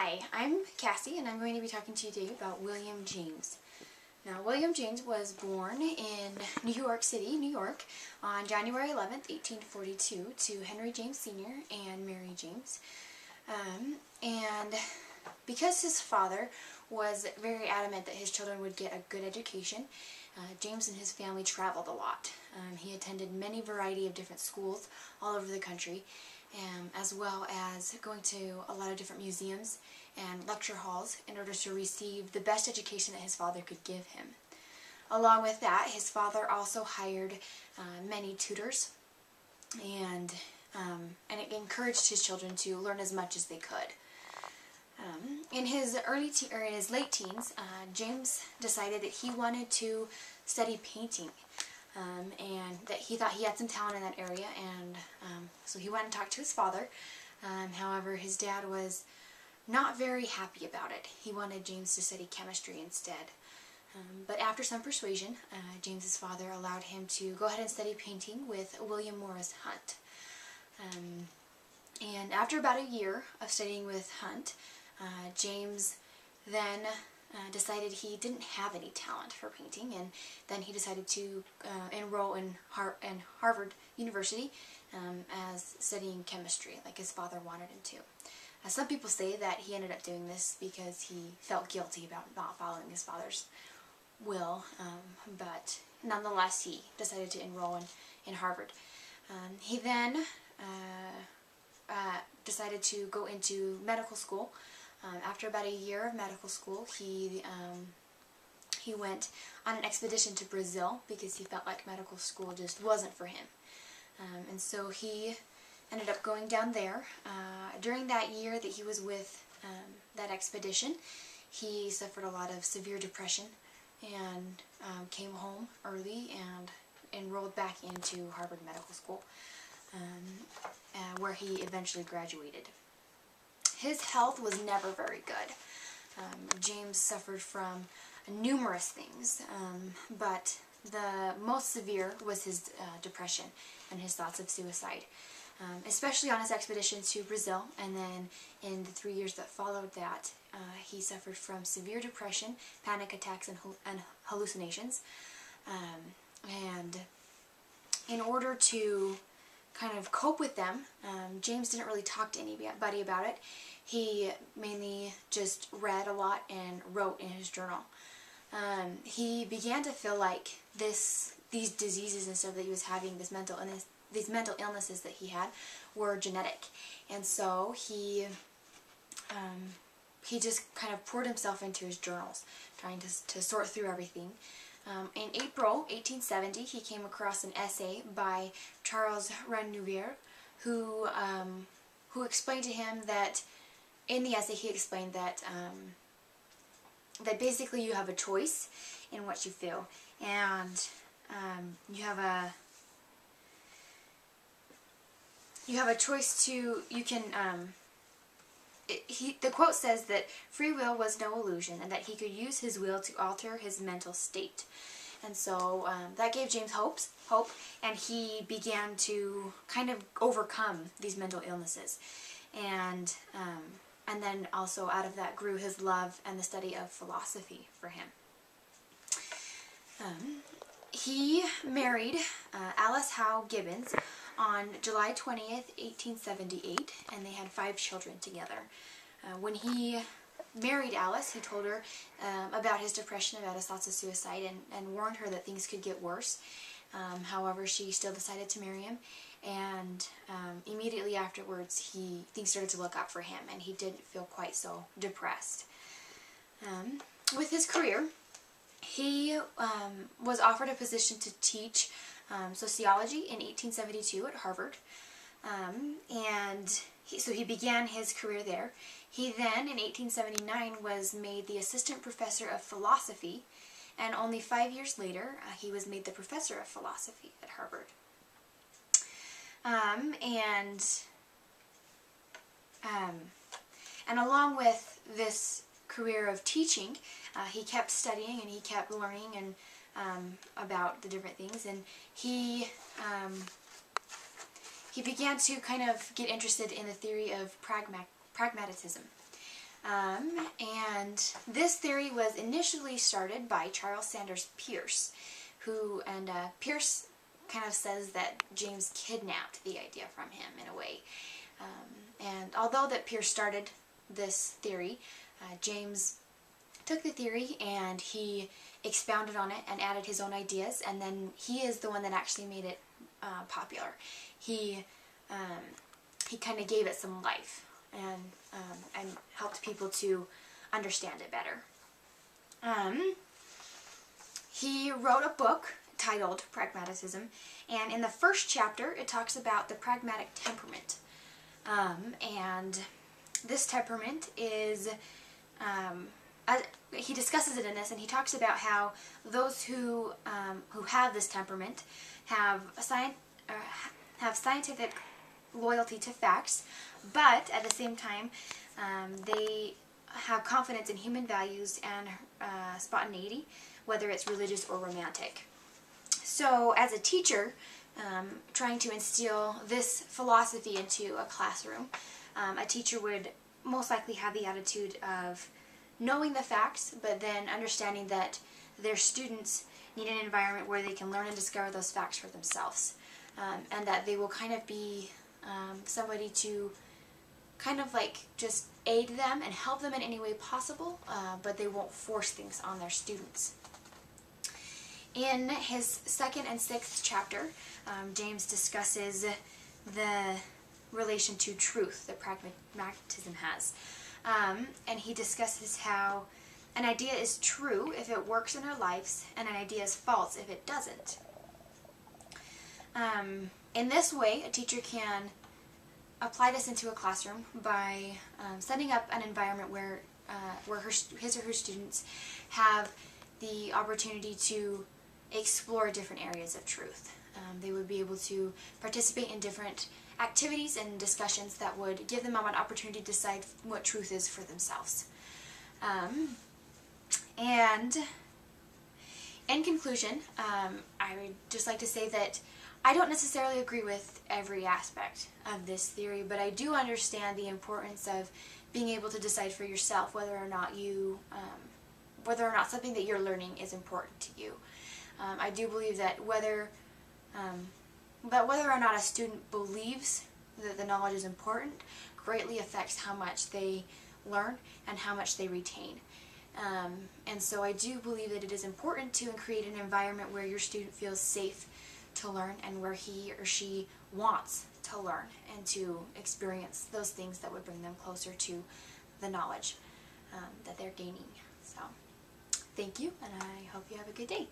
Hi, I'm Cassie and I'm going to be talking to you today about William James. Now, William James was born in New York City, New York on January 11th, 1842 to Henry James Sr. and Mary James. And because his father was very adamant that his children would get a good education, James and his family traveled a lot. He attended many variety of different schools all over the country, as well as going to a lot of different museums and lecture halls in order to receive the best education that his father could give him. Along with that, his father also hired many tutors, and it encouraged his children to learn as much as they could. In his late teens, James decided that he wanted to study painting, and that he thought he had some talent in that area, and so he went and talked to his father. However, his dad was not very happy about it. He wanted James to study chemistry instead. But after some persuasion, James's father allowed him to go ahead and study painting with William Morris Hunt. And after about a year of studying with Hunt, James then decided he didn't have any talent for painting, and then he decided to enroll in Harvard University as studying chemistry, like his father wanted him to. Some people say that he ended up doing this because he felt guilty about not following his father's will, but nonetheless he decided to enroll in Harvard. He then decided to go into medical school. After about a year of medical school, he went on an expedition to Brazil because he felt like medical school just wasn't for him. And so he ended up going down there. During that year that he was with that expedition, he suffered a lot of severe depression and came home early and enrolled back into Harvard Medical School, where he eventually graduated. His health was never very good. James suffered from numerous things, but the most severe was his depression and his thoughts of suicide, especially on his expedition to Brazil, and then in the 3 years that followed that, he suffered from severe depression, panic attacks, and hallucinations. And in order to kind of cope with them, James didn't really talk to anybody about it. He mainly just read a lot and wrote in his journal. He began to feel like these diseases and stuff that he was having, these mental illnesses that he had, were genetic, and so he just kind of poured himself into his journals, trying to sort through everything. In April 1870, he came across an essay by Charles Renouvier, who explained to him that, in the essay he explained that that basically you have a choice in what you feel, and you have a choice to, the quote says that free will was no illusion, and that he could use his will to alter his mental state. And so that gave James hope, and he began to kind of overcome these mental illnesses. And then also out of that grew his love and the study of philosophy for him. He married Alice Howe Gibbons on July 20th, 1878, and they had 5 children together. When he married Alice, he told her about his depression, about his thoughts of suicide, and warned her that things could get worse. However, she still decided to marry him, and immediately afterwards things started to look up for him, and he didn't feel quite so depressed. With his career, he was offered a position to teach sociology in 1872 at Harvard, so he began his career there. He then, in 1879, was made the assistant professor of philosophy, and only 5 years later, he was made the professor of philosophy at Harvard. And along with this career of teaching, he kept studying and he kept learning and about the different things, and he began to kind of get interested in the theory of pragmatism. And this theory was initially started by Charles Sanders Peirce, and Peirce kind of says that James kidnapped the idea from him in a way. And although that Peirce started this theory, James took the theory and he expounded on it and added his own ideas, and then he is the one that actually made it popular. He kind of gave it some life and helped people to understand it better. He wrote a book titled Pragmatism, and in the first chapter it talks about the pragmatic temperament. And this temperament is, he discusses it in this, and he talks about how those who have this temperament have scientific loyalty to facts, but at the same time they have confidence in human values and spontaneity, whether it's religious or romantic. So as a teacher, trying to instill this philosophy into a classroom, a teacher would most likely have the attitude of knowing the facts, but then understanding that their students need an environment where they can learn and discover those facts for themselves, and that they will kind of be somebody to kind of like just aid them and help them in any way possible, but they won't force things on their students. In his second and sixth chapter, James discusses the relation to truth that pragmatism has. And he discusses how an idea is true if it works in our lives, and an idea is false if it doesn't. In this way, a teacher can apply this into a classroom by setting up an environment where his or her students have the opportunity to explore different areas of truth. They would be able to participate in different activities and discussions that would give them an opportunity to decide what truth is for themselves. And in conclusion, I would just like to say that I don't necessarily agree with every aspect of this theory, but I do understand the importance of being able to decide for yourself whether or not something that you're learning is important to you. I do believe that whether or not a student believes that the knowledge is important greatly affects how much they learn and how much they retain. And so I do believe that it is important to create an environment where your student feels safe to learn and where he or she wants to learn and to experience those things that would bring them closer to the knowledge that they're gaining. So, thank you, and I hope you have a good day.